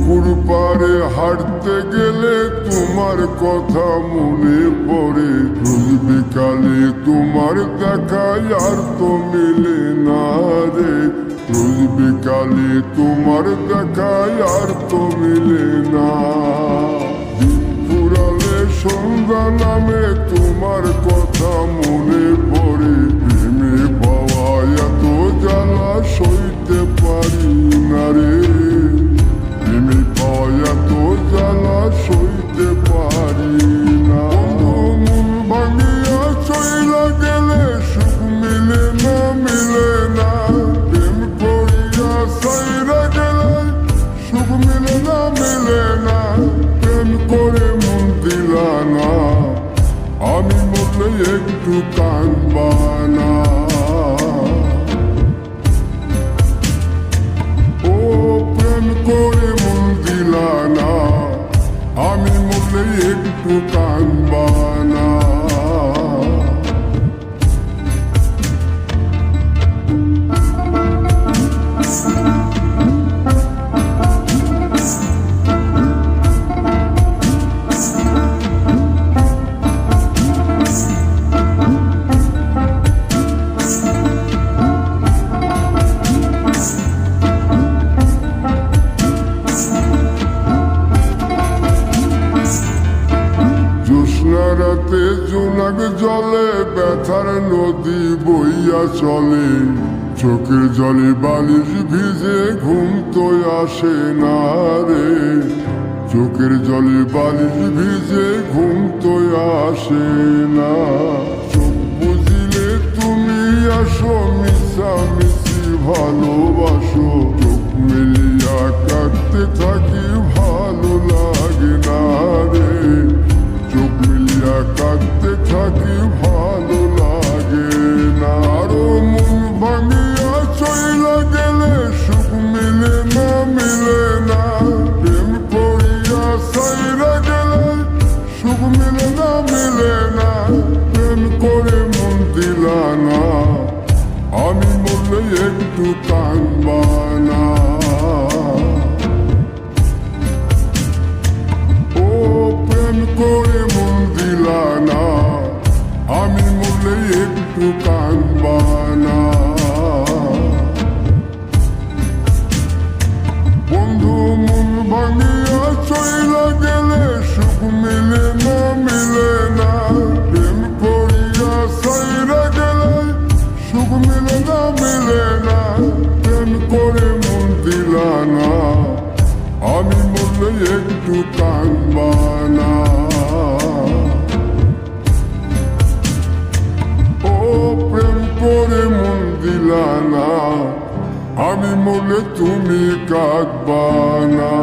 পুকুর পাড়ে হাঁটতে গেলে তোমার কথা মনে পড়ে। রোজ বিকালে তোমার দেখা আর তো মিলে না রে। রোজ বিকালে তোমার দেখা আর তো মিলে না। দিন ফুরালে সন্ধ্যা নামে তোমার কথা মনে পড়ে। প্রেমে পাওয়া এত জ্বালা সইতে পারি না রে। প্রেমে পাওয়া এত জ্বালা সইতে পারি না। মন ভাঙিয়া চইলা গেলে সুখ মিলে না, মিলে না। প্রেম করিয়া সাইরা গেলে সুখ মিলে না, মিলে না। প্রেম করে মন দিলা না, আমি মরলে একটু কাঁদবা না। ও প্রেম করে মন দিলা না, আমি মরলে একটু কাঁদবা না। রাতে জোনাক জলে ব্যথার নদী বইয়া চলে। চোখের জলে বালিশ ভিজে ঘুম তো আসে না রে। চোখের জলে বালিশ ভিজে ঘুম তো আসে না। চোখ বুঝিলে তুমি আসো, মিশামিশি ভালোবাসো। চোখ মিলিয়া কাঁদতে থাকি, ভালো লাগে না রে। চোখ মিলিয়া কাঁদতে থাকি, ভালো লাগে না। আরো মন ভাঙিয়া চইলা গেলে সুখ মিলে না, মিলে না। প্রেম করিয়া সাইরা গেলে সুখ মিলে না, মিলে না। প্রেম করে মন দিলা না, আমি মরলে একটু কাঁদবা না। ও প্রেম করে মন দিলা না, আমি মরলে একটু কাঁদবা না। বন্ধু মন ভাঙিয়া চইলা গেলে সুখ মিলে না, মিলে না। প্রেম করিয়া সাইরা গেলে সুখ মিলে না, মিলে না। প্রেম করে মন দিলা না, আমি মরলে একটু কাঁদবা না। ও প্রেম করে মন দিলা না, আমি মরলে তুমি কাঁদবা না।